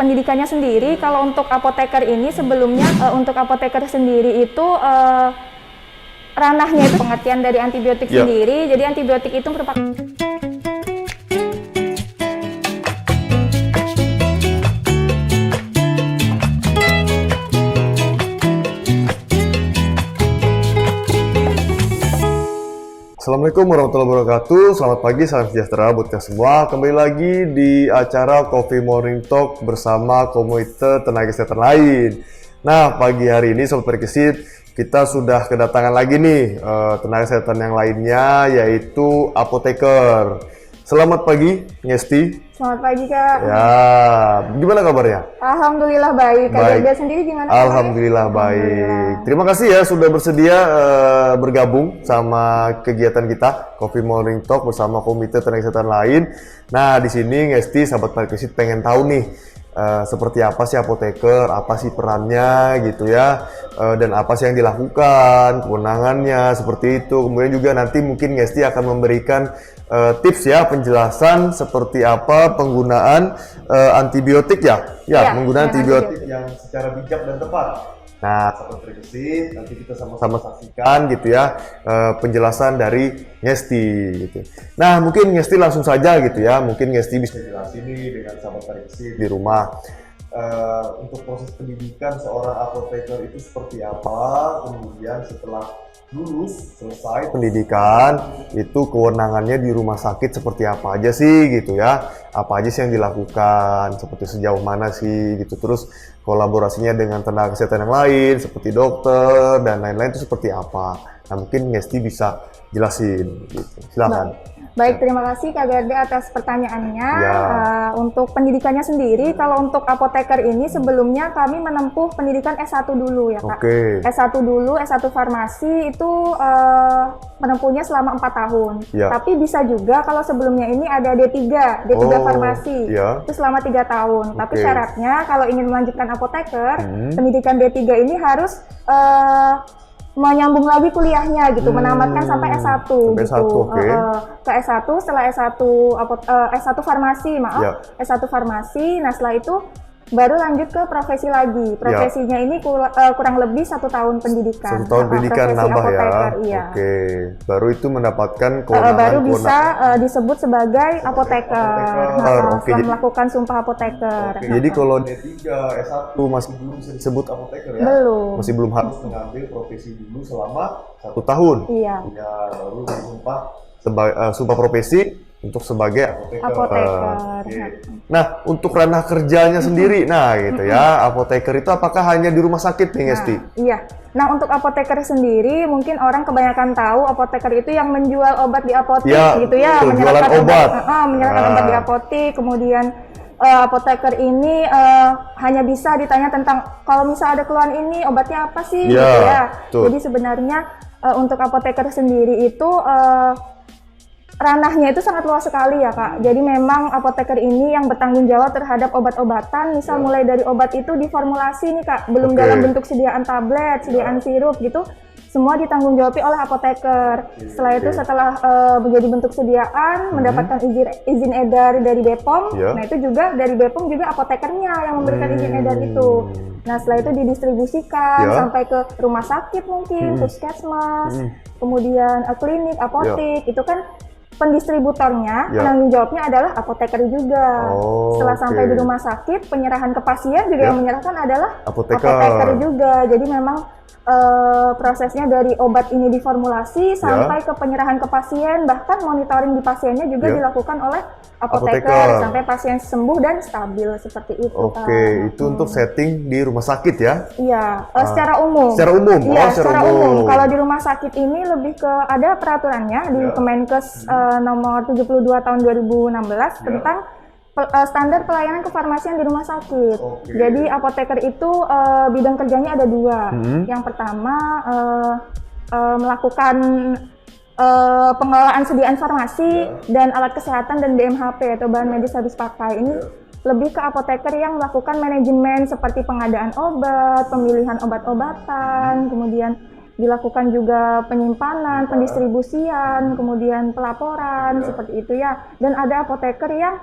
pendidikannya sendiri, kalau untuk apoteker ini sebelumnya untuk apoteker sendiri itu ranahnya itu pengertian dari antibiotik sendiri. Jadi antibiotik itu merupakan Assalamualaikum warahmatullahi wabarakatuh. Selamat pagi, salam sejahtera buat kita semua. Kembali lagi di acara Coffee Morning Talk bersama Komite Tenaga Kesehatan lain. Nah, pagi hari ini Sobat Perkesit, kita sudah kedatangan lagi nih tenaga kesehatan yang lainnya, yaitu apoteker. Selamat pagi, Ngesti. Selamat pagi, Kak. Ya, gimana kabarnya? Alhamdulillah baik. Kak Gaga sendiri gimana? Alhamdulillah baik. Terima kasih ya sudah bersedia bergabung sama kegiatan kita Coffee Morning Talk bersama Komite Tenaga Kesehatan lain. Nah, di sini Ngesti, sahabat Perkesit pengen tahu nih seperti apa sih apoteker, apa sih perannya gitu ya, dan apa sih yang dilakukan, kewenangannya seperti itu. Kemudian juga nanti mungkin Ngesti akan memberikan tips ya, penjelasan seperti apa penggunaan antibiotik ya, menggunakan antibiotik yang secara bijak dan tepat. Nah, sahabat Perkesit, nanti kita sama-sama saksikan gitu ya penjelasan dari Ngesti gitu. Nah, mungkin Ngesti langsung saja gitu ya, mungkin Ngesti bisa jelasin nih dengan sahabat Perkesit di rumah untuk proses pendidikan seorang apoteker itu seperti apa, kemudian setelah lulus selesai pendidikan itu kewenangannya di rumah sakit seperti apa aja sih gitu ya, apa aja sih yang dilakukan, seperti sejauh mana sih gitu, terus kolaborasinya dengan tenaga kesehatan yang lain seperti dokter dan lain-lain itu seperti apa. Nah, mungkin Ngesti bisa jelasin gitu. Silakan. Baik, terima kasih Kak Garda atas pertanyaannya. Untuk pendidikannya sendiri, kalau untuk apoteker ini sebelumnya kami menempuh pendidikan S1 dulu ya Kak. S1 dulu, S1 farmasi itu menempuhnya selama 4 tahun. Tapi bisa juga kalau sebelumnya ini ada D3 farmasi, itu selama 3 tahun. Tapi syaratnya kalau ingin melanjutkan apoteker, pendidikan D3 ini harus menyambung lagi kuliahnya gitu, menamatkan sampai S1 gitu. Ke S1, setelah S1 farmasi, S1 farmasi. Nah, setelah itu baru lanjut ke profesi lagi. Profesinya ini kurang lebih 1 tahun pendidikan. 1 tahun pendidikan nambah apoteker, ya. Baru itu mendapatkan kewenangan. Baru bisa disebut sebagai apoteker. Setelah melakukan sumpah apoteker. Jadi kalau D3, S1 masih belum bisa disebut apoteker ya? Belum. Masih belum harus mengambil profesi dulu selama 1 tahun. Iya. Ya, baru sumpah profesi untuk sebagai apoteker. Nah, untuk ranah kerjanya sendiri, nah gitu ya, apoteker itu apakah hanya di rumah sakit nih, Ngesti? Iya. Nah, untuk apoteker sendiri, mungkin orang kebanyakan tahu apoteker itu yang menjual obat di apotik gitu ya, menyerahkan obat di apotik. Kemudian apoteker ini hanya bisa ditanya tentang kalau misal ada keluhan ini obatnya apa sih gitu ya. Jadi sebenarnya untuk apoteker sendiri itu ranahnya itu sangat luas sekali ya Kak. Jadi memang apoteker ini yang bertanggung jawab terhadap obat-obatan, misal mulai dari obat itu diformulasi nih Kak, belum dalam bentuk sediaan tablet, sediaan sirup gitu, semua ditanggung jawabi oleh apoteker. Setelah itu setelah menjadi bentuk sediaan, mendapatkan izin edar dari BPOM, nah itu juga dari BPOM juga apotekernya yang memberikan izin edar itu. Nah, setelah itu didistribusikan sampai ke rumah sakit mungkin, puskesmas, kemudian klinik, apotik, itu kan pendistributornya, penanggung jawabnya adalah apoteker juga. Setelah sampai di rumah sakit, penyerahan ke pasien juga yang menyerahkan adalah apoteker juga. Jadi memang prosesnya dari obat ini diformulasi sampai ke penyerahan ke pasien, bahkan monitoring di pasiennya juga dilakukan oleh apoteker sampai pasien sembuh dan stabil seperti itu. Itu untuk setting di rumah sakit ya? Iya, secara umum. Secara umum? Iya, secara umum. Kalau di rumah sakit ini lebih ke ada peraturannya di Kemenkes nomor 72 tahun 2016 tentang standar pelayanan kefarmasian di rumah sakit. Jadi apoteker itu bidang kerjanya ada 2. Yang pertama melakukan pengelolaan sediaan farmasi dan alat kesehatan dan BMHP atau bahan medis habis pakai. Ini lebih ke apoteker yang melakukan manajemen seperti pengadaan obat, pemilihan obat-obatan, kemudian dilakukan juga penyimpanan, pendistribusian, kemudian pelaporan seperti itu ya. Dan ada apoteker yang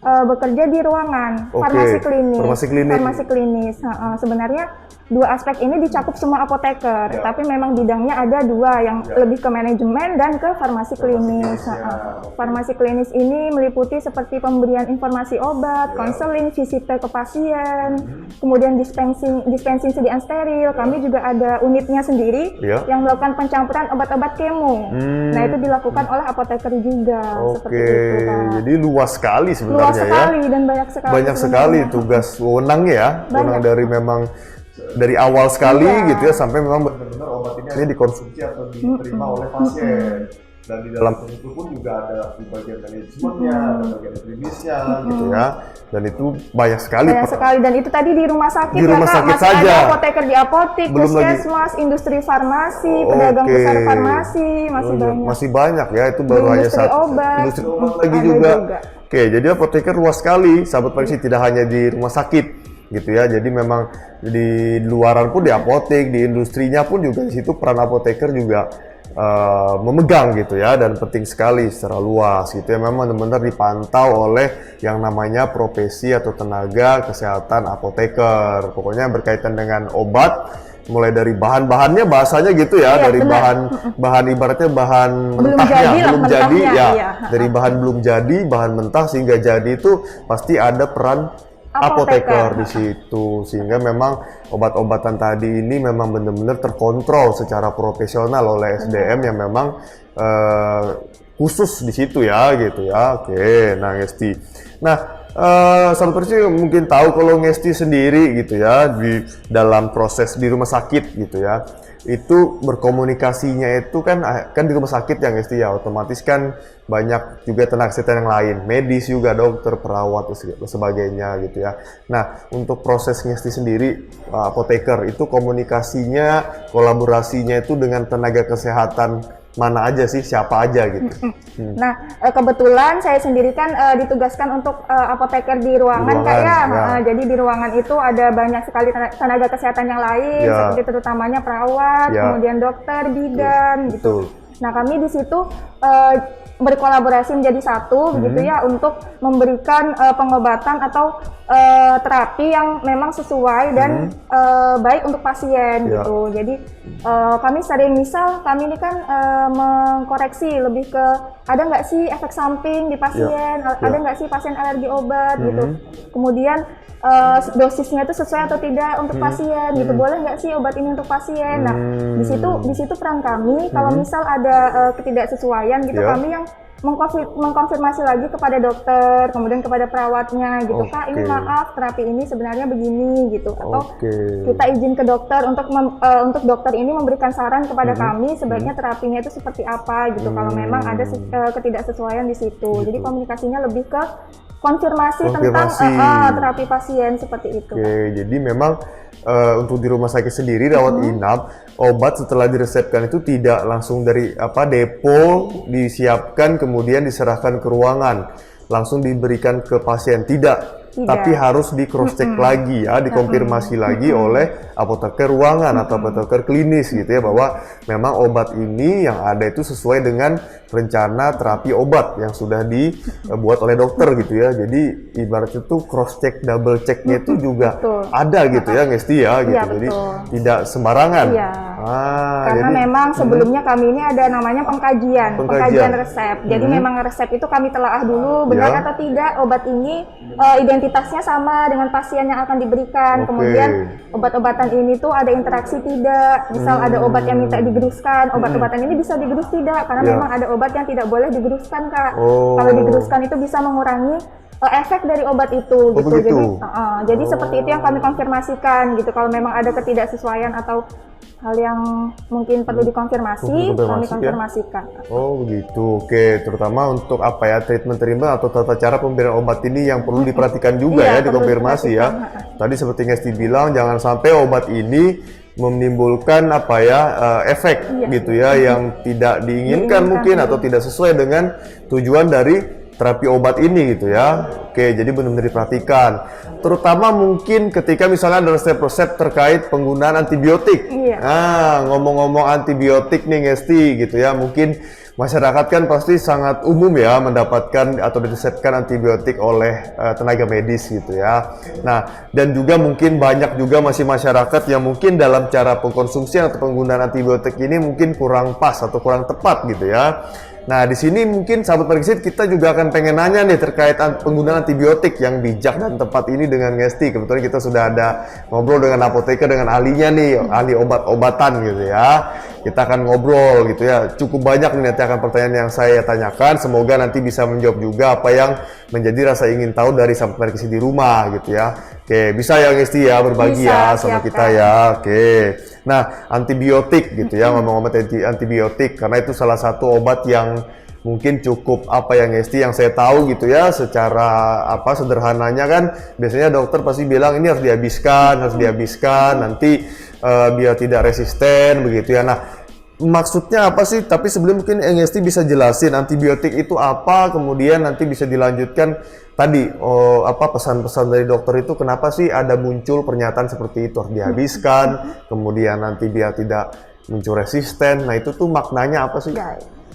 bekerja di ruangan Oke, farmasi klinis. farmasi klinik. Farmasi klinis. Sebenarnya dua aspek ini dicakup semua apoteker, Ya. tapi memang bidangnya ada dua, yang Ya. lebih ke manajemen dan ke farmasi klinis. ya. Farmasi klinis ini meliputi seperti pemberian informasi obat, Ya. konseling, visite ke pasien, kemudian dispensing sediaan steril. Kami juga ada unitnya sendiri Ya. yang melakukan pencampuran obat-obat kemo. Nah, itu dilakukan oleh apoteker juga. Seperti Oke, itu, Kak. jadi luas sekali Luas sebenarnya ya. sekali dan banyak sekali. Banyak sebenarnya. sekali tugas wewenangnya ya. Wewenang dari memang dari awal sekali Iya. gitu ya sampai memang benar-benar obat ini hanya dikonsumsi atau diterima oleh pasien. Dan di dalam itu pun juga ada di bagian manajemennya, ada bagian klinisnya gitu ya. Dan itu banyak sekali. Banyak sekali, dan itu tadi di rumah sakit Di ya rumah Kak, sakit masih saja. ada apoteker di apotik, Belum lagi. puskesmas, industri farmasi, pedagang Oke. besar farmasi, masih banyak. Masih banyak ya, itu baru Di hanya industri obat. Industri obat lagi Ada juga. juga. Oke, jadi apoteker luas sekali, sahabat Parisi, tidak hanya di rumah sakit gitu ya. Jadi memang di luaran pun di apotek, di industrinya pun juga di situ peran apoteker juga memegang gitu ya, dan penting sekali secara luas gitu ya. Memang benar-benar dipantau oleh yang namanya profesi atau tenaga kesehatan apoteker. Pokoknya berkaitan dengan obat, mulai dari bahan-bahannya, bahasanya gitu ya, Iya, dari benar. bahan ibaratnya bahan Belum mentahnya, jadi lah, belum jadi mentahnya, ya, iya. dari bahan belum jadi, bahan mentah sehingga jadi itu pasti ada peran apoteker di situ, sehingga memang obat-obatan tadi ini memang benar-benar terkontrol secara profesional oleh SDM yang memang khusus di situ ya gitu ya. Oke, nah Ngesti. Nah, sahabat Persi mungkin tahu kalau Ngesti sendiri gitu ya di dalam proses di rumah sakit gitu ya. Itu berkomunikasinya itu kan di rumah sakit yang Ngesti ya, otomatis kan banyak juga tenaga kesehatan yang lain, medis juga, dokter, perawat dan sebagainya gitu ya. Nah, untuk proses Ngesti sendiri apoteker itu komunikasinya, kolaborasinya itu dengan tenaga kesehatan mana aja sih, siapa aja gitu. Nah, kebetulan saya sendiri kan ditugaskan untuk apoteker di ruangan, Kak ya. Jadi di ruangan itu ada banyak sekali tenaga kesehatan yang lain, Ya. seperti terutamanya perawat, Ya. kemudian dokter, bidan, gitu. Betul. Nah, kami di situ berkolaborasi menjadi satu, begitu ya, untuk memberikan pengobatan atau terapi yang memang sesuai dan baik untuk pasien Ya. gitu. Jadi kami sering, misal kami ini kan mengkoreksi lebih ke ada nggak sih efek samping di pasien, ada nggak sih pasien alergi obat gitu. Kemudian dosisnya itu sesuai atau tidak untuk pasien gitu, boleh nggak sih obat ini untuk pasien. Nah, di situ peran kami kalau misal ada ketidaksesuaian gitu, Ya. kami yang mengkonfirmasi lagi kepada dokter, kemudian kepada perawatnya gitu, Kak, ini maaf terapi ini sebenarnya begini gitu, atau kita izin ke dokter untuk dokter ini memberikan saran kepada kami sebaiknya terapinya itu seperti apa gitu, kalau memang ada ketidaksesuaian di situ. Jadi komunikasinya lebih ke konfirmasi tentang terapi pasien seperti itu. Oke, jadi memang untuk di rumah sakit sendiri rawat inap, obat setelah diresepkan itu tidak langsung dari depo disiapkan kemudian diserahkan ke ruangan, langsung diberikan ke pasien, tidak. Tapi harus di cross check lagi ya, dikonfirmasi lagi oleh apoteker ruangan atau apoteker klinis gitu ya, bahwa memang obat ini yang ada itu sesuai dengan rencana terapi obat yang sudah dibuat oleh dokter gitu ya. Jadi ibaratnya tuh cross check, double checknya itu juga ada gitu ya Ngesti ya gitu. Iya, jadi betul. tidak sembarangan. Iya. Karena jadi, memang sebelumnya kami ini ada namanya pengkajian resep. Jadi memang resep itu kami telaah dulu benar atau tidak obat ini identitasnya sama dengan pasien yang akan diberikan. Kemudian obat-obatan ini tuh ada interaksi tidak. Misal ada obat yang minta digeruskan, obat-obatan ini bisa digerus tidak, karena memang ada obat yang tidak boleh digeruskan, Kak. Kalau digeruskan itu bisa mengurangi efek dari obat itu gitu. Jadi seperti itu yang kami konfirmasikan gitu. Kalau memang ada ketidaksesuaian atau hal yang mungkin perlu dikonfirmasi, kami konfirmasikan. Oh begitu, oke. Terutama untuk treatment atau tata cara pemberian obat ini yang perlu diperhatikan juga ya, dikonfirmasi ya. Tadi seperti Ngesti bilang, jangan sampai obat ini menimbulkan efek gitu ya, yang tidak diinginkan mungkin atau tidak sesuai dengan tujuan dari terapi obat ini gitu ya. Oke, jadi benar-benar diperhatikan. Terutama mungkin ketika misalnya ada resep-resep terkait penggunaan antibiotik. Nah, ngomong-ngomong antibiotik nih Ngesti gitu ya, mungkin masyarakat kan pasti sangat umum ya mendapatkan atau diresepkan antibiotik oleh tenaga medis gitu ya. Nah, dan juga mungkin banyak juga masih masyarakat yang mungkin dalam cara pengkonsumsian atau penggunaan antibiotik ini mungkin kurang pas atau kurang tepat gitu ya. Nah, di sini mungkin sahabat Parkisit kita juga akan pengen nanya nih terkait penggunaan antibiotik yang bijak dan tepat ini dengan Ngesti. Kebetulan kita sudah ada ngobrol dengan apoteker, dengan ahlinya nih, ahli obat-obatan gitu ya. Kita akan ngobrol gitu ya. Cukup banyak nih nanti akan pertanyaan yang saya tanyakan. Semoga nanti bisa menjawab juga apa yang menjadi rasa ingin tahu dari sahabat Parkisit di rumah gitu ya. Oke, bisa ya Ngesti ya berbagi Bisa, ya sama siap, kita Kak. ya. Oke. Nah, antibiotik gitu ya, ngomong-ngomong antibiotik karena itu salah satu obat yang mungkin cukup apa yang Ngesti yang saya tahu gitu ya, secara apa sederhananya kan biasanya dokter pasti bilang ini harus dihabiskan nanti biar tidak resisten begitu ya. Nah, maksudnya apa sih? Tapi sebelum mungkin Ngesti bisa jelasin antibiotik itu apa, kemudian nanti bisa dilanjutkan tadi apa pesan-pesan dari dokter itu kenapa sih ada muncul pernyataan seperti itu harus dihabiskan, kemudian nanti biar tidak muncul resisten. Nah, itu tuh maknanya apa sih?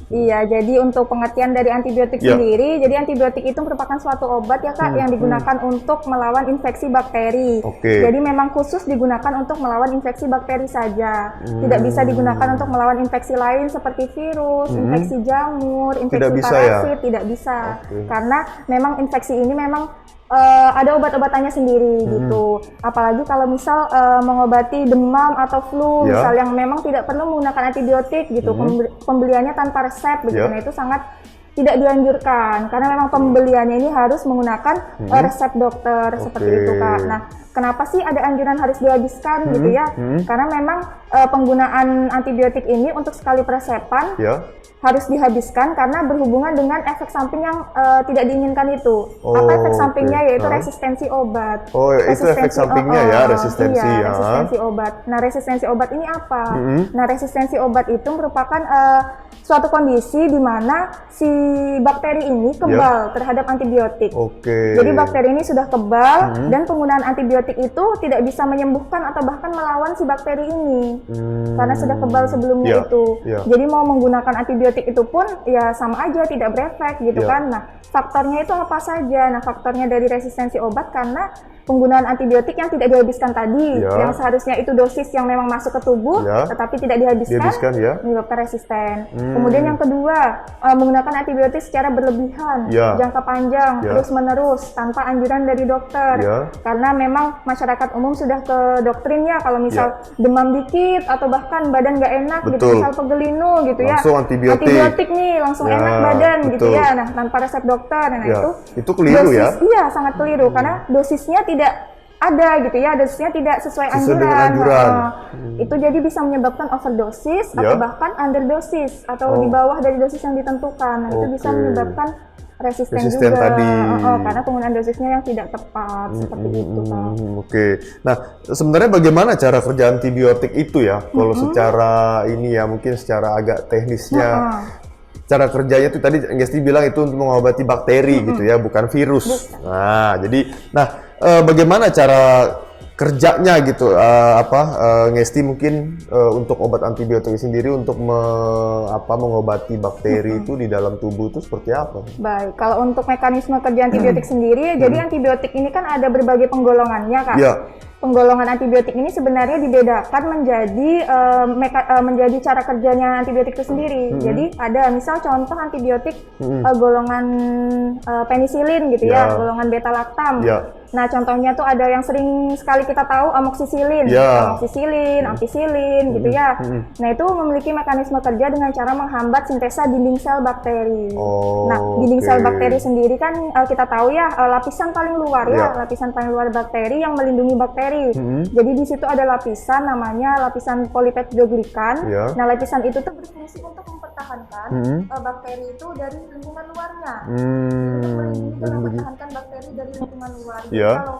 Iya, jadi untuk pengertian dari antibiotik Ya. sendiri, jadi antibiotik itu merupakan suatu obat ya Kak yang digunakan untuk melawan infeksi bakteri. Oke. Jadi memang khusus digunakan untuk melawan infeksi bakteri saja. Tidak bisa digunakan untuk melawan infeksi lain seperti virus, infeksi jamur, infeksi Tidak bisa ya? parasit, tidak bisa. Oke. Karena memang infeksi ini memang ada obat-obatannya sendiri gitu. Apalagi kalau misal mengobati demam atau flu, Ya. misal yang memang tidak perlu menggunakan antibiotik gitu, pembeliannya tanpa resep begitu. Ya. Nah, itu sangat tidak dianjurkan karena memang pembeliannya ini harus menggunakan resep dokter seperti Oke. itu Kak. Nah, kenapa sih ada anjuran harus dihabiskan gitu ya? Karena memang penggunaan antibiotik ini untuk sekali peresepan Ya. harus dihabiskan karena berhubungan dengan efek samping yang tidak diinginkan itu. Apa efek Oh, sampingnya? oke. Yaitu Hah? resistensi obat. Oh, itu efek sampingnya ya, resistensi iya, ya. resistensi obat. Nah, resistensi obat ini apa? Nah, resistensi obat itu merupakan suatu kondisi di mana si bakteri ini kebal terhadap antibiotik. Oke. Jadi bakteri ini sudah kebal dan penggunaan antibiotik itu tidak bisa menyembuhkan atau bahkan melawan si bakteri ini karena sudah kebal sebelumnya Ya, itu. ya. Jadi mau menggunakan antibiotik itu pun ya sama aja tidak berefek gitu Ya. kan. Nah, faktornya itu apa saja? Nah, faktornya dari resistensi obat karena penggunaan antibiotik yang tidak dihabiskan tadi, Ya. yang seharusnya itu dosis yang memang masuk ke tubuh Ya. tetapi tidak dihabiskan, Dihabiskan, ya. menyebabkan resisten. Kemudian yang kedua, menggunakan antibiotik secara berlebihan, Ya. jangka panjang, Ya. terus-menerus tanpa anjuran dari dokter. Ya. Karena memang masyarakat umum sudah ke doktrinnya kalau misal demam dikit atau bahkan badan nggak enak gitu, Betul. misal pegelinu gitu Langsung ya. antibiotik. Nih langsung Ya, enak badan gitu betul. ya. Nah, tanpa resep dokter. Nah, Ya. itu Itu keliru ya? Iya, sangat keliru karena dosisnya tidak ada gitu ya, dosisnya tidak sesuai Sesuai dengan anjuran. anjuran. Itu jadi bisa menyebabkan overdosis Ya. atau bahkan underdosis atau di bawah dari dosis yang ditentukan. Nah, itu bisa Oke. menyebabkan resisten Resisten juga. tadi. Karena penggunaan dosisnya yang tidak tepat seperti itu Kak. Oke. Nah, sebenarnya bagaimana cara kerja antibiotik itu ya? Kalau secara ini ya, mungkin secara agak teknisnya. Cara kerjanya itu tadi Ngesti bilang itu untuk mengobati bakteri gitu ya, bukan virus. Nah, jadi bagaimana cara kerjanya gitu? Ngesti mungkin untuk obat antibiotik sendiri untuk mengobati bakteri itu di dalam tubuh itu seperti apa? Baik, kalau untuk mekanisme kerja antibiotik sendiri, jadi antibiotik ini kan ada berbagai penggolongannya Kak. Ya. Penggolongan antibiotik ini sebenarnya dibedakan menjadi cara kerjanya antibiotik itu sendiri. Jadi ada misal contoh antibiotik golongan penisilin gitu Ya. ya, golongan beta laktam. Ya. Nah, contohnya tuh ada yang sering sekali kita tahu amoksisilin, Ya. ampicillin gitu ya. Nah, itu memiliki mekanisme kerja dengan cara menghambat sintesa dinding sel bakteri. Oh, Nah, dinding sel oke. bakteri sendiri kan kita tahu ya lapisan paling luar Ya. lapisan paling luar bakteri yang melindungi bakteri. Jadi di situ ada lapisan namanya lapisan polipeptidoglikan. Ya. Nah, lapisan itu tuh berfungsi untuk mempertahankan bakteri itu dari lingkungan luarnya. Untuk melindungi dan mempertahankan bakteri dari lingkungan luar. Jadi Ya. kalau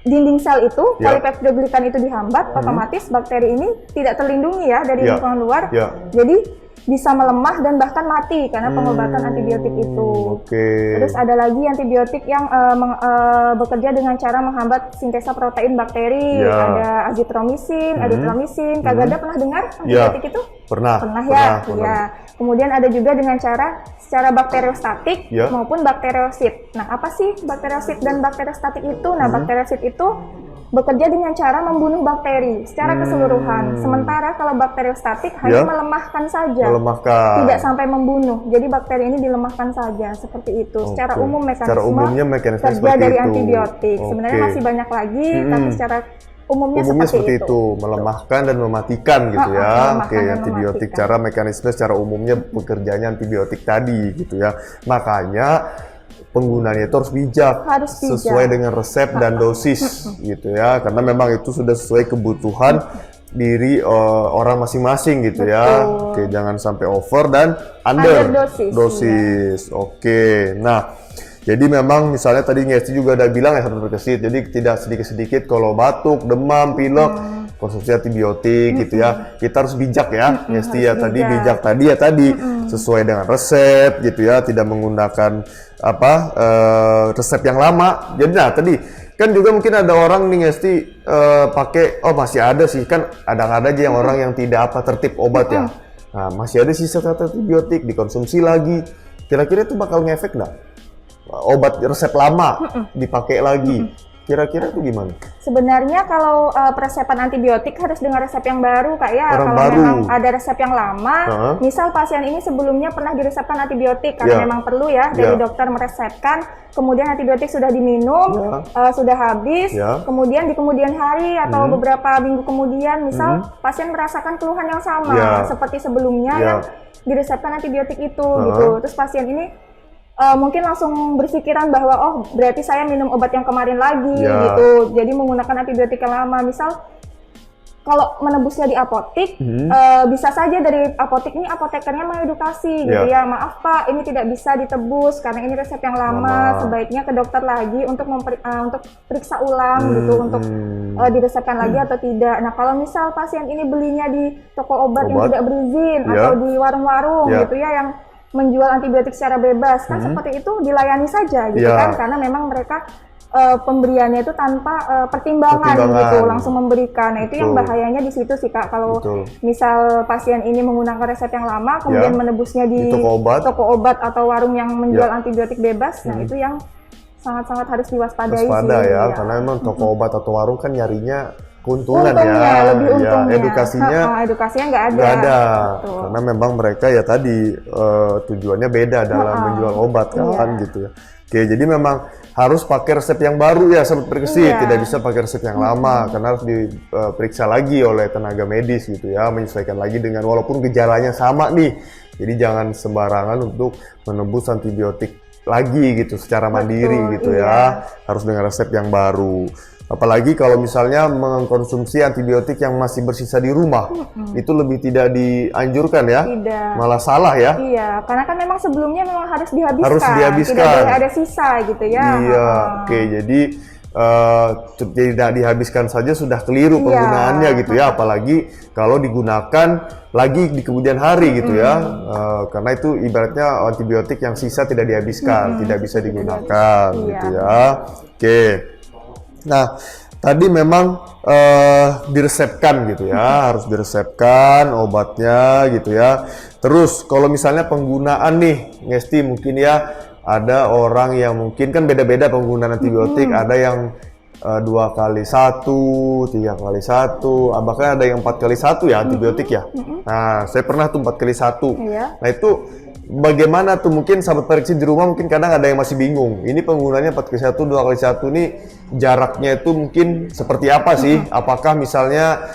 dinding sel itu, Ya. polipeptidoglikan itu dihambat, otomatis bakteri ini tidak terlindungi ya dari Ya. lingkungan luar. Ya. Jadi bisa melemah dan bahkan mati karena pengobatan antibiotik itu. Oke. Terus ada lagi antibiotik yang bekerja dengan cara menghambat sintesa protein bakteri. Ya. Ada azitromisin, eritromisin. Kak Garda pernah dengar antibiotik itu? Pernah. Pernah ya. Ya. Kemudian ada juga dengan cara secara bakteriostatik maupun bakteriosit. Nah, apa sih bakteriosit dan bakteriostatik itu? Nah, bakteriosit itu bekerja dengan cara membunuh bakteri secara keseluruhan. Sementara kalau bakteriostatik hanya melemahkan saja, tidak sampai membunuh. Jadi bakteri ini dilemahkan saja, seperti itu. Secara umum mekanisme kerja dari antibiotik. Sebenarnya masih banyak lagi, tapi secara umumnya seperti itu. Melemahkan dan mematikan gitu ya. Oke, antibiotik cara mekanisme secara umumnya bekerjanya antibiotik tadi gitu ya. Makanya penggunaannya itu harus bijak, sesuai dengan resep dan dosis gitu ya, karena memang itu sudah sesuai kebutuhan diri orang masing-masing gitu ya. Oke, jangan sampai over dan under dosis. Oke, nah jadi memang misalnya tadi Ngesti juga udah bilang ya sahabat Berkesit, jadi tidak sedikit-sedikit kalau batuk, demam, pilek, konsumsi antibiotik gitu ya. Kita harus bijak ya, Ngesti ya tadi bijak tadi sesuai dengan resep gitu ya, tidak menggunakan resep yang lama. Jadi nah tadi kan juga mungkin ada orang nih Ngesti pakai, masih ada sih kan, ada aja yang orang yang tidak tertib obat ya. Nah masih ada sisa antibiotik dikonsumsi lagi. Kira-kira itu bakal ngefek nggak? Obat resep lama dipakai lagi, kira-kira itu gimana? Sebenarnya kalau peresepan antibiotik harus dengan resep yang baru Kak ya. Kalau memang ada resep yang lama, misal pasien ini sebelumnya pernah diresepkan antibiotik karena memang perlu ya dari dokter meresepkan, kemudian antibiotik sudah diminum, sudah habis, kemudian di kemudian hari atau beberapa minggu kemudian misal pasien merasakan keluhan yang sama seperti sebelumnya yang diresepkan antibiotik itu gitu. Terus pasien ini mungkin langsung berpikiran bahwa berarti saya minum obat yang kemarin lagi gitu. Jadi menggunakan antibiotik yang lama. Misal kalau menebusnya di apotik, bisa saja dari apotik ini apotekernya mengedukasi gitu ya. Maaf Pak, ini tidak bisa ditebus karena ini resep yang lama. Sebaiknya ke dokter lagi untuk periksa ulang gitu untuk diresepkan lagi atau tidak. Nah kalau misal pasien ini belinya di toko obat yang tidak berizin atau di warung-warung gitu ya yang menjual antibiotik secara bebas, kan seperti itu dilayani saja gitu kan, karena memang mereka pemberiannya itu tanpa pertimbangan gitu, langsung memberikan. Nah itu yang bahayanya di situ sih Kak, kalau misal pasien ini menggunakan resep yang lama kemudian menebusnya di toko obat atau warung yang menjual antibiotik bebas, nah itu yang sangat-sangat harus diwaspadai sih. Karena memang toko obat atau warung kan nyarinya keuntungan ya, lebih untungnya. Edukasinya nggak ada. Karena memang mereka ya tadi tujuannya beda dalam menjual obat kan gitu ya. Oke, jadi memang harus pakai resep yang baru ya sahabat Berkesit, tidak bisa pakai resep yang lama karena harus diperiksa lagi oleh tenaga medis gitu ya, menyesuaikan lagi dengan walaupun gejalanya sama nih. Jadi jangan sembarangan untuk menebus antibiotik lagi gitu secara mandiri gitu ya, harus dengan resep yang baru. Apalagi kalau misalnya mengkonsumsi antibiotik yang masih bersisa di rumah, itu lebih tidak dianjurkan ya, malah salah ya. Iya, karena kan memang sebelumnya memang harus dihabiskan. Tidak boleh ada sisa gitu ya. Iya, oke, jadi tidak dihabiskan saja sudah keliru penggunaannya gitu ya, apalagi kalau digunakan lagi di kemudian hari gitu ya, karena itu ibaratnya antibiotik yang sisa tidak dihabiskan, tidak bisa digunakan gitu ya. Oke. Nah, tadi memang diresepkan gitu ya, harus diresepkan obatnya gitu ya. Terus kalau misalnya penggunaan nih, Ngesti mungkin ya ada orang yang mungkin kan beda-beda penggunaan antibiotik, ada yang 2x1, 3x1, bahkan ada yang 4x1 ya antibiotik ya. Nah, saya pernah tuh 4x1. Nah itu bagaimana tuh, mungkin sahabat Berkesit di rumah mungkin kadang ada yang masih bingung. Ini penggunaannya 4x1, 2x1 ini jaraknya itu mungkin seperti apa sih? Apakah misalnya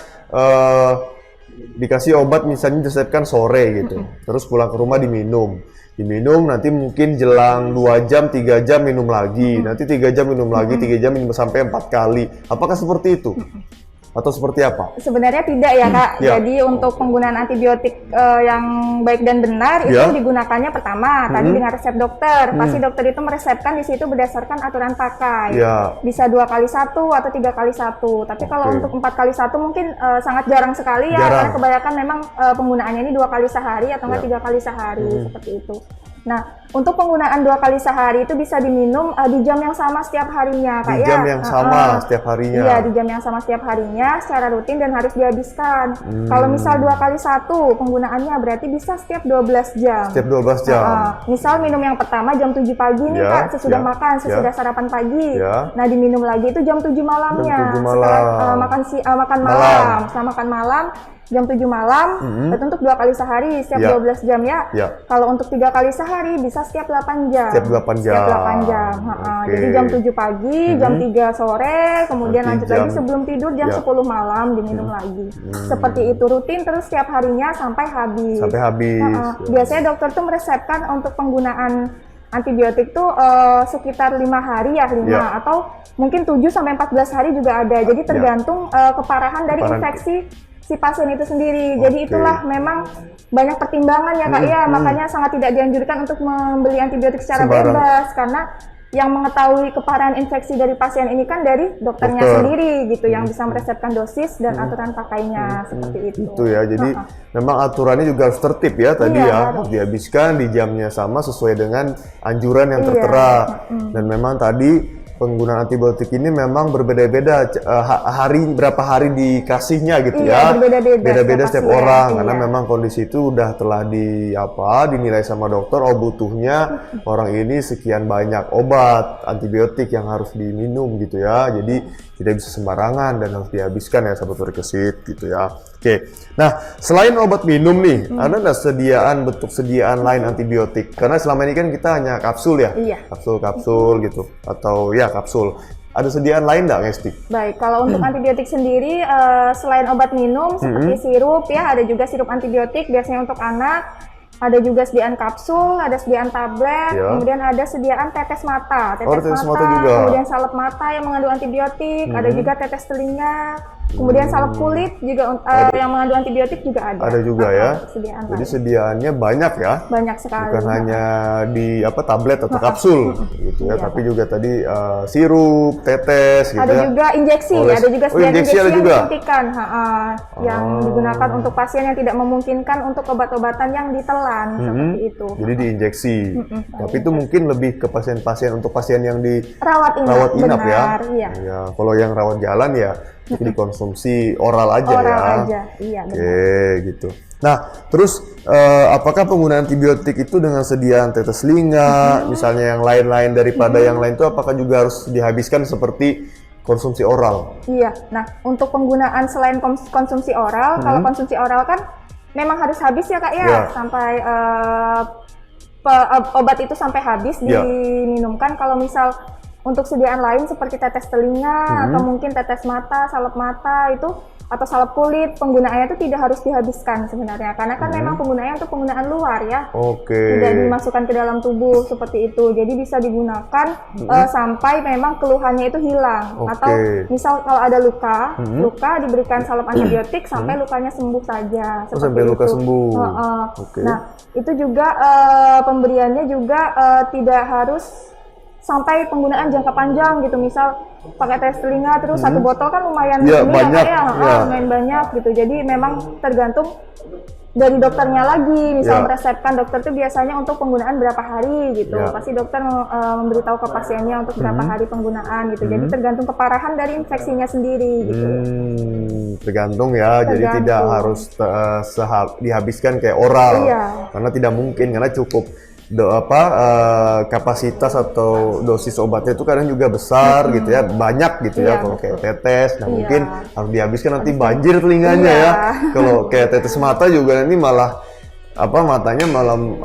dikasih obat misalnya diresepkan sore gitu, terus pulang ke rumah diminum nanti mungkin jelang 2 jam, 3 jam minum lagi, nanti 3 jam minum lagi, 3 jam minum sampai 4 kali. Apakah seperti itu? atau seperti apa? Sebenarnya tidak ya Kak. Ya. Jadi untuk penggunaan antibiotik yang baik dan benar itu Ya. digunakannya pertama tadi dengan resep dokter. Pasti dokter itu meresepkan di situ berdasarkan aturan pakai. Ya. Bisa 2x1 atau 3x1. Tapi kalau untuk 4x1 mungkin sangat jarang sekali ya. Jarang. Karena kebanyakan memang penggunaannya ini 2 kali sehari atau enggak 3 kali sehari seperti itu. Nah, untuk penggunaan 2 kali sehari itu bisa diminum di jam yang sama setiap harinya, Kak Di ya. jam yang sama setiap harinya. Iya, di jam yang sama setiap harinya secara rutin dan harus dihabiskan. Kalau misal 2x1 penggunaannya berarti bisa setiap 12 jam. Setiap 12 jam. Misal minum yang pertama jam 7 pagi nih Ya, Kak, sesudah ya, makan, sesudah ya. sarapan pagi. Ya. Nah, diminum lagi itu jam 7 malamnya. Jam 7 Setelah malam. makan malam. Setelah makan malam jam 7 malam, itu untuk 2 kali sehari setiap Ya. 12 jam ya. Ya. Kalau untuk 3 kali sehari bisa setiap 8 jam. Setiap 8 jam. Setiap 8 jam. Oke. Jadi jam 7 pagi, jam 3 sore, kemudian Nanti lanjut lagi jam- sebelum tidur jam Ya. 10 malam diminum lagi. Seperti itu rutin terus setiap harinya sampai habis. Sampai habis. Biasanya dokter tuh meresepkan untuk penggunaan antibiotik tuh sekitar 5 hari ya, 5 Ya. atau mungkin 7 sampai 14 hari juga ada. Jadi tergantung keparahan dari Keparahan. infeksi si pasien itu sendiri. Jadi Oke. itulah memang banyak pertimbangan ya Kak ya, makanya sangat tidak dianjurkan untuk membeli antibiotik secara Sembarang. bebas karena yang mengetahui keparahan infeksi dari pasien ini kan dari dokternya Dokter. sendiri gitu yang bisa meresepkan dosis dan aturan pakainya seperti itu. Itu ya, jadi memang aturannya juga harus tertib ya tadi Iya, ya, harus. harus dihabiskan di jamnya sama sesuai dengan anjuran yang Iya. tertera. Dan memang tadi penggunaan antibiotik ini memang berbeda-beda berapa hari dikasihnya gitu Iya, ya. berbeda-beda Beda-beda setiap setiap pasien, orang iya. karena memang kondisi itu udah telah dinilai sama dokter, oh butuhnya orang ini sekian banyak obat antibiotik yang harus diminum gitu ya. Jadi tidak bisa sembarangan dan harus dihabiskan ya sahabat Rekesit gitu ya. Oke. Nah, selain obat minum nih, ada nggak bentuk sediaan lain antibiotik? Karena selama ini kan kita hanya kapsul ya. Iya. Kapsul gitu atau ya kapsul. Ada sediaan lain nggak, Ngesti? Baik, kalau untuk antibiotik sendiri selain obat minum seperti sirup ya, ada juga sirup antibiotik biasanya untuk anak. Ada juga sediaan kapsul, ada sediaan tablet, Ya. kemudian ada sediaan tetes mata. tetes mata juga. Kemudian salep mata yang mengandung antibiotik, ada juga tetes telinga, kemudian salep kulit juga yang mengandung antibiotik juga ada. Ada juga ya. Sediaan Jadi lain. sediaannya banyak ya. Banyak sekali. Bukan hanya di tablet atau kapsul gitu ya, Iya. tapi juga tadi sirup, tetes gitu Ada ya. juga injeksi, Oles. ada juga Oh, sediaan injeksi injeksi ada yang juga? disuntikan, yang digunakan untuk pasien yang tidak memungkinkan untuk obat-obatan yang ditelan seperti itu. Jadi diinjeksi. Tapi itu mungkin lebih ke pasien-pasien untuk pasien yang di Rawat inap, inap ya. benar, iya. Ya, kalau yang rawat jalan ya dikonsumsi oral aja Oral ya. aja, iya benar. Oke, gitu. Nah, terus apakah penggunaan antibiotik itu dengan sediaan tetes telinga, misalnya yang lain-lain daripada yang lain itu apakah juga harus dihabiskan seperti konsumsi oral? Iya, nah untuk penggunaan selain konsumsi oral, kalau konsumsi oral kan memang harus habis ya Kak ya, Ya. sampai obat itu sampai habis Ya. diminumkan. Kalau misal untuk sediaan lain seperti tetes telinga atau mungkin tetes mata, salep mata itu atau salep kulit, penggunaannya itu tidak harus dihabiskan sebenarnya karena kan memang penggunaannya untuk penggunaan luar ya. Oke. Tidak dimasukkan ke dalam tubuh seperti itu. Jadi bisa digunakan sampai memang keluhannya itu hilang. Oke. Atau misal kalau ada luka, luka diberikan salep antibiotik sampai lukanya sembuh saja. Oh, seperti sampai luka itu. sembuh. Oke. Nah, itu juga pemberiannya juga tidak harus sampai penggunaan jangka panjang gitu. Misal pakai tes telinga terus satu botol kan lumayan Ya, ini banyak, ya, Kak, ya. lumayan banyak gitu. Jadi memang tergantung dari dokternya lagi. Misal Ya. meresepkan dokter tuh biasanya untuk penggunaan berapa hari gitu. Ya. Pasti dokter memberitahu ke pasiennya untuk berapa hari penggunaan gitu. Jadi tergantung keparahan dari infeksinya sendiri gitu. Tergantung ya, jadi Tergantung. tidak harus dihabiskan kayak oral, Iya. karena tidak mungkin, karena cukup kapasitas atau dosis obatnya itu kadang juga besar gitu ya, banyak gitu ya Iya, kalau kayak tetes, nah Iya. mungkin harus dihabiskan nanti banjir telinganya Iya. ya. Kalau kayak tetes mata juga nanti malah matanya malam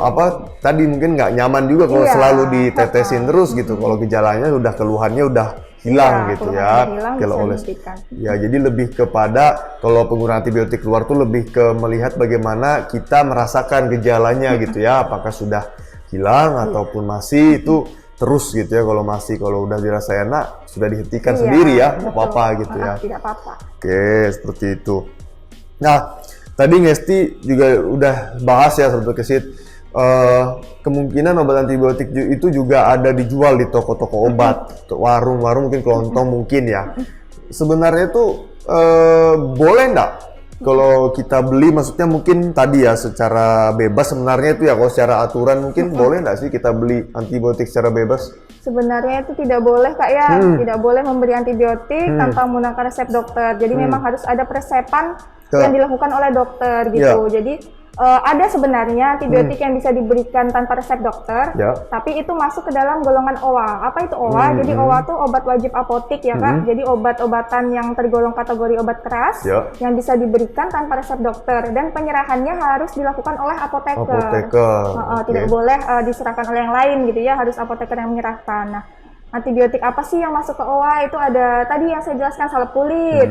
tadi mungkin nggak nyaman juga kalau Iya. selalu ditetesin terus gitu. Kalau gejalanya udah keluhannya udah hilang Iya, gitu keluhannya ya. hilang, Kalau bisa oleh dihentikan. ya, jadi lebih kepada kalau penggunaan antibiotik keluar tuh lebih ke melihat bagaimana kita merasakan gejalanya gitu ya, apakah sudah hilang ataupun masih, itu terus gitu ya, kalau udah dirasa enak sudah dihentikan Iya, sendiri ya, nggak betul. apa-apa gitu ya. Tidak apa-apa. Oke, seperti itu. Nah, tadi Ngesti juga udah bahas ya Sobat Kesit, kemungkinan obat antibiotik itu juga ada dijual di toko-toko obat, warung-warung mungkin kelontong mungkin ya. Sebenarnya tuh boleh nggak kalau kita beli, maksudnya mungkin tadi ya secara bebas sebenarnya itu ya, kalau secara aturan mungkin boleh nggak sih kita beli antibiotik secara bebas? Sebenarnya itu tidak boleh Kak ya, tidak boleh memberi antibiotik tanpa menggunakan resep dokter. Jadi memang harus ada peresepan yang dilakukan oleh dokter gitu. Jadi ada sebenarnya antibiotik yang bisa diberikan tanpa resep dokter, tapi itu masuk ke dalam golongan OA. Apa itu OA? Jadi OA itu obat wajib apotik ya Kak. Jadi obat-obatan yang tergolong kategori obat keras yang bisa diberikan tanpa resep dokter, dan penyerahannya harus dilakukan oleh apoteker. Tidak boleh diserahkan oleh yang lain gitu ya, harus apoteker yang menyerahkan. Nah, antibiotik apa sih yang masuk ke OA? Itu ada tadi yang saya jelaskan, salep kulit,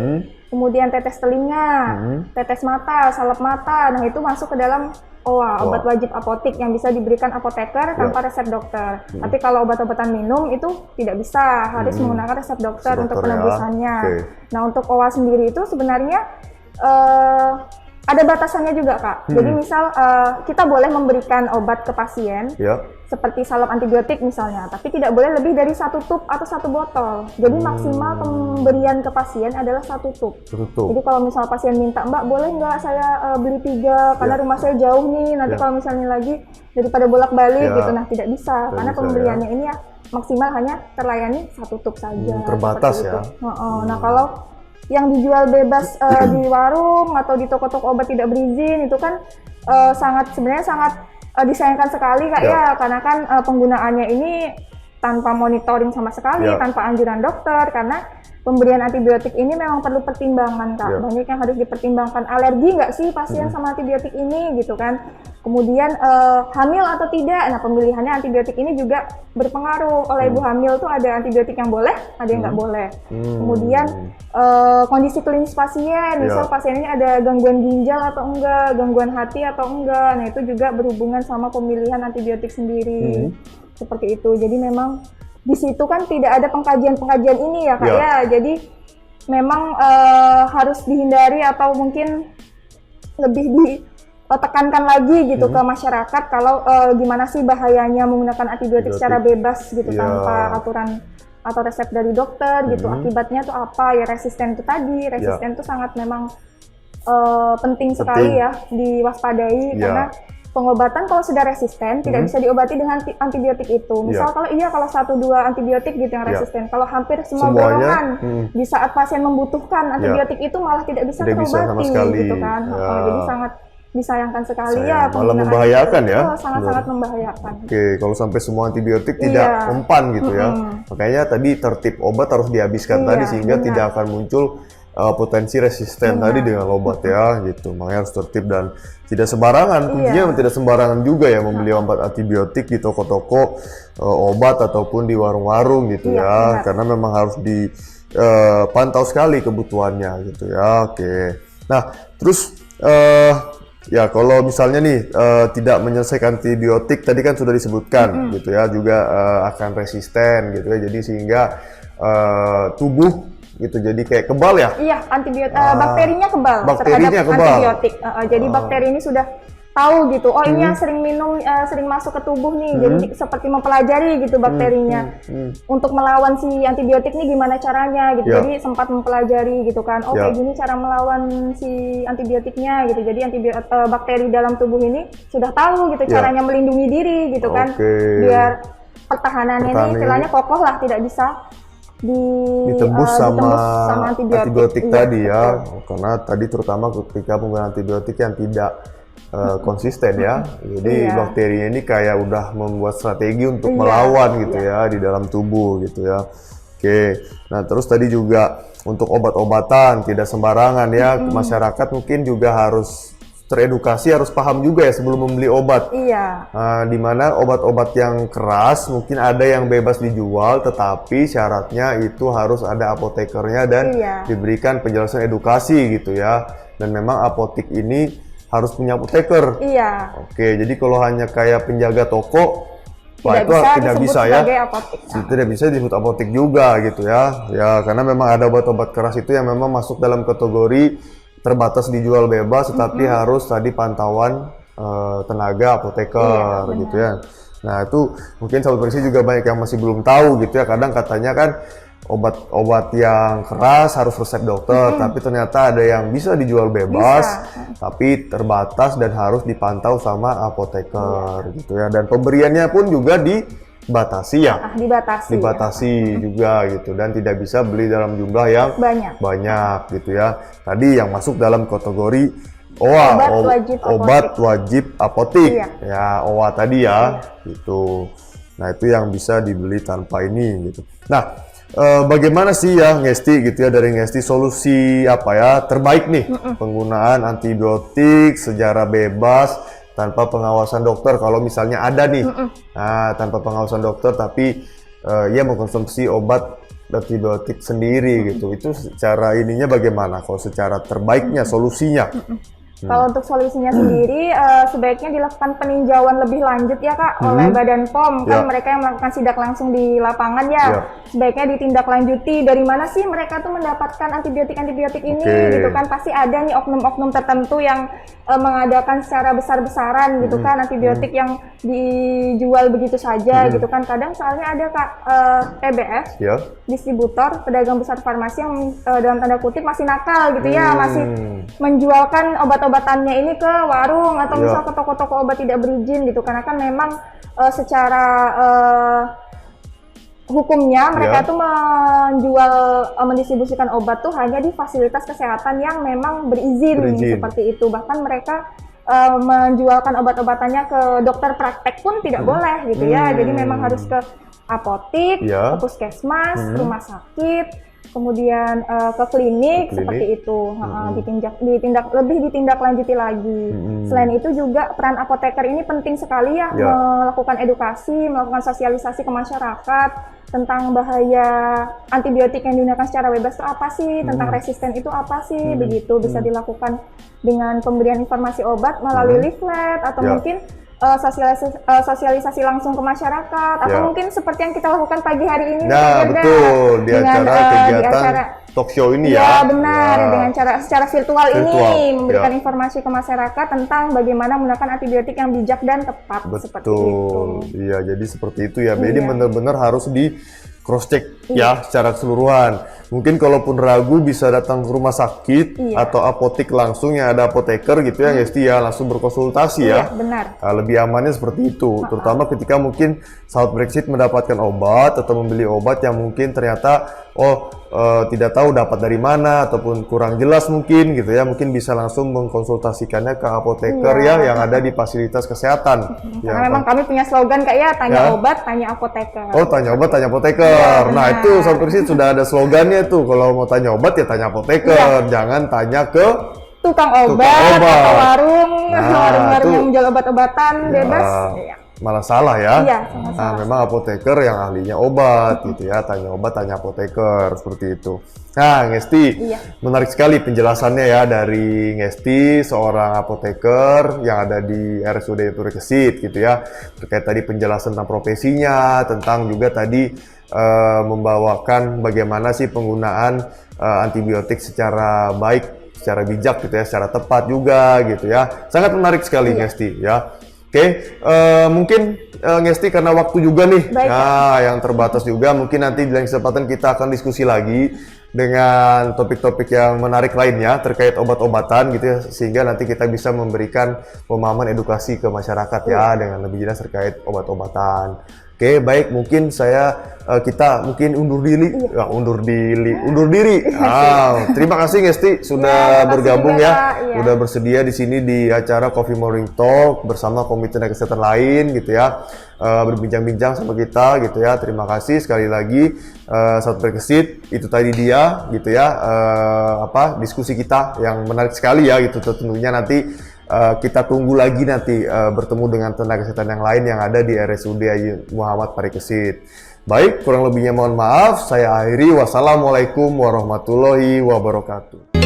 kemudian tetes telinga, tetes mata, salep mata. Nah, itu masuk ke dalam OA, obat wajib apotik yang bisa diberikan apoteker tanpa resep dokter. Tapi kalau obat-obatan minum itu tidak bisa, harus menggunakan resep dokter untuk penebusannya. Nah, untuk OA sendiri itu sebenarnya ada batasannya juga Kak. Jadi misal kita boleh memberikan obat ke pasien, seperti salep antibiotik misalnya, tapi tidak boleh lebih dari 1 tub atau 1 botol. Jadi maksimal pemberian ke pasien adalah 1 tub. Jadi kalau misal pasien minta, Mbak boleh nggak saya beli 3 karena rumah saya jauh nih, nanti kalau misalnya lagi daripada bolak-balik gitu, nah tidak bisa, karena pemberiannya ini ya maksimal hanya terlayani 1 tub saja. Terbatas ya. Nah, kalau yang dijual bebas di warung atau di toko-toko obat tidak berizin itu kan sebenarnya sangat disayangkan sekali Kak ya, karena kan penggunaannya ini tanpa monitoring sama sekali, tanpa anjuran dokter, karena pemberian antibiotik ini memang perlu pertimbangan Kak. Banyak yang harus dipertimbangkan, alergi nggak sih pasien sama antibiotik ini gitu kan. Kemudian hamil atau tidak, nah pemilihannya antibiotik ini juga berpengaruh. Oleh ibu hamil tuh ada antibiotik yang boleh, ada yang nggak boleh. Kemudian kondisi klinis pasien, misal pasien ini ada gangguan ginjal atau enggak, gangguan hati atau enggak, nah itu juga berhubungan sama pemilihan antibiotik sendiri. Seperti itu, jadi memang di situ kan tidak ada pengkajian-pengkajian ini ya Kak ya, jadi memang harus dihindari atau mungkin lebih ditekankan lagi gitu ke masyarakat kalau gimana sih bahayanya menggunakan antibiotik secara bebas gitu tanpa aturan atau resep dari dokter gitu. Akibatnya tuh apa ya, resisten itu tadi, resisten itu sangat memang penting sekali ya diwaspadai, karena pengobatan kalau sudah resisten tidak bisa diobati dengan antibiotik itu. Misal kalau 1-2 antibiotik gitu yang resisten, kalau hampir semua golongan di saat pasien membutuhkan antibiotik itu malah tidak bisa terobati gitu kan. Jadi sangat disayangkan sekali malah membahayakan ya. Sangat-sangat membahayakan. Oke, kalau sampai semua antibiotik tidak mempan gitu ya. Makanya tadi tertib obat harus dihabiskan tadi sehingga tidak akan muncul potensi resisten tadi dengan obat ya gitu. Makanya harus tertib dan tidak sembarangan. Kuncinya tidak sembarangan juga ya membeli obat antibiotik di toko-toko obat ataupun di warung-warung gitu ya. Karena memang harus dipantau sekali kebutuhannya gitu ya. Oke. Nah, terus ya kalau misalnya nih tidak menyelesaikan antibiotik tadi kan sudah disebutkan gitu ya, juga akan resisten gitu ya. Jadi sehingga tubuh gitu jadi kayak kebal ya? Iya, bakterinya kebal terhadap antibiotik. Jadi bakteri ini sudah tahu gitu, oh ini yang sering minum, sering masuk ke tubuh nih, jadi seperti mempelajari gitu bakterinya untuk melawan si antibiotik nih gimana caranya gitu. Jadi sempat mempelajari gitu kan, oh kayak gini cara melawan si antibiotiknya gitu. Jadi bakteri dalam tubuh ini sudah tahu gitu caranya melindungi diri gitu kan, biar pertahanannya ini istilahnya kokoh lah, tidak bisa ditembus sama antibiotik tadi ya. Karena tadi terutama ketika penggunaan antibiotik yang tidak konsisten ya, jadi bakteri ini kayak udah membuat strategi untuk melawan gitu ya di dalam tubuh gitu ya. Oke, nah terus tadi juga untuk obat-obatan tidak sembarangan ya, masyarakat mungkin juga harus teredukasi, harus paham juga ya sebelum membeli obat. Di mana obat-obat yang keras mungkin ada yang bebas dijual, tetapi syaratnya itu harus ada apotekernya dan diberikan penjelasan edukasi gitu ya. Dan memang apotik ini harus punya apoteker. Oke, jadi kalau hanya kayak penjaga toko Wah, tidak itu bisa tidak disebut bisa ya. sebagai apotek. Tidak bisa disebut apotek juga gitu ya. Ya, karena memang ada obat-obat keras itu yang memang masuk dalam kategori terbatas dijual bebas, tetapi harus tadi pantauan tenaga apoteker Iya, gitu ya. Nah, itu mungkin sahabat Periksi juga banyak yang masih belum tahu gitu ya. Kadang katanya kan obat-obat yang keras harus resep dokter, tapi ternyata ada yang bisa dijual bebas, tapi terbatas dan harus dipantau sama apoteker gitu ya. Dan pemberiannya pun juga dibatasi ya. Dibatasi juga gitu, dan tidak bisa beli dalam jumlah yang banyak gitu ya. Tadi yang masuk dalam kategori obat wajib apotik ya, OWA tadi ya gitu. Nah, itu yang bisa dibeli tanpa ini gitu. Nah, bagaimana sih ya Ngesti gitu ya, dari Ngesti solusi apa ya terbaik nih penggunaan antibiotik secara bebas tanpa pengawasan dokter kalau misalnya ada nih. Nah, tanpa pengawasan dokter tapi ia mengkonsumsi obat antibiotik sendiri gitu. Itu secara ininya bagaimana? Kalau secara terbaiknya solusinya? Kalau untuk solusinya sendiri sebaiknya dilakukan peninjauan lebih lanjut ya Kak oleh Badan POM, kan mereka yang melakukan sidak langsung di lapangan ya. Sebaiknya ditindaklanjuti dari mana sih mereka tuh mendapatkan antibiotik ini gitu kan. Pasti ada nih oknum-oknum tertentu yang mengadakan secara besar-besaran gitu kan antibiotik yang dijual begitu saja gitu kan. Kadang soalnya ada Kak PBF, distributor, pedagang besar farmasi yang dalam tanda kutip masih nakal gitu ya, masih menjualkan obat-obatannya ini ke warung atau misal ke toko-toko obat tidak berizin gitu, karena kan memang secara hukumnya mereka tuh mendistribusikan obat tuh hanya di fasilitas kesehatan yang memang berizin. Seperti itu. Bahkan mereka menjualkan obat-obatannya ke dokter praktek pun tidak boleh gitu ya. Jadi memang harus ke apotik, ke puskesmas, rumah sakit, kemudian ke klinik seperti itu, lebih ditindaklanjuti lagi. Selain itu juga peran apoteker ini penting sekali ya, melakukan edukasi, melakukan sosialisasi ke masyarakat tentang bahaya antibiotik yang digunakan secara bebas itu apa sih, tentang resisten itu apa sih, begitu bisa dilakukan dengan pemberian informasi obat melalui leaflet atau mungkin sosialisasi langsung ke masyarakat atau mungkin seperti yang kita lakukan pagi hari ini. Nah, betul di kegiatan talk show ini ya. Benar, dengan secara virtual ini memberikan informasi ke masyarakat tentang bagaimana menggunakan antibiotik yang bijak dan tepat. Seperti itu. Iya, jadi seperti itu ya. Jadi benar-benar harus di cross check ya secara keseluruhan. Mungkin kalaupun ragu bisa datang ke rumah sakit atau apotik langsung yang ada apoteker gitu ya, Ngesti ya, langsung berkonsultasi ya. Benar. Lebih amannya seperti itu, terutama ketika mungkin saat Brexit mendapatkan obat atau membeli obat yang mungkin ternyata tidak tahu dapat dari mana ataupun kurang jelas mungkin gitu ya, mungkin bisa langsung mengkonsultasikannya ke apoteker ya yang ada di fasilitas kesehatan. Karena memang kami punya slogan kayak tanya obat, tanya apoteker. Oh, tanya obat, tanya apoteker. Nah, itu Sobat Periksi sudah ada slogannya tuh. Kalau mau tanya obat ya tanya apoteker, jangan tanya ke tukang obat. Atau warung yang menjual obat-obatan bebas. Malah salah ya. Sama-sama. Nah, memang apoteker yang ahlinya obat gitu ya, tanya obat, tanya apoteker seperti itu. Nah, Ngesti, menarik sekali penjelasannya ya dari Ngesti, seorang apoteker yang ada di RSUD Perkesit gitu ya. Terkait tadi penjelasan tentang profesinya, tentang juga tadi membawakan bagaimana sih penggunaan antibiotik secara baik, secara bijak gitu ya, secara tepat juga gitu ya. Sangat menarik sekali Ngesti ya. Oke, mungkin Ngesti karena waktu juga nih, yang terbatas juga, mungkin nanti di lain kesempatan kita akan diskusi lagi dengan topik-topik yang menarik lainnya terkait obat-obatan gitu ya, sehingga nanti kita bisa memberikan pemahaman edukasi ke masyarakat ya dengan lebih jelas terkait obat-obatan. Oke, baik, mungkin kita mungkin undur diri. Terima kasih Ngesti sudah bergabung ya. Udah bersedia di sini di acara Coffee Morning Talk bersama Komite Tenaga Kesehatan lain gitu ya. Berbincang-bincang sama kita gitu ya. Terima kasih sekali lagi Sobat Perkesit. Itu tadi dia gitu ya, diskusi kita yang menarik sekali ya gitu. Tentunya nanti kita tunggu lagi nanti bertemu dengan tenaga kesehatan yang lain yang ada di RSUD Muhammad Parikesit. Baik, kurang lebihnya mohon maaf. Saya akhiri. Wassalamualaikum warahmatullahi wabarakatuh.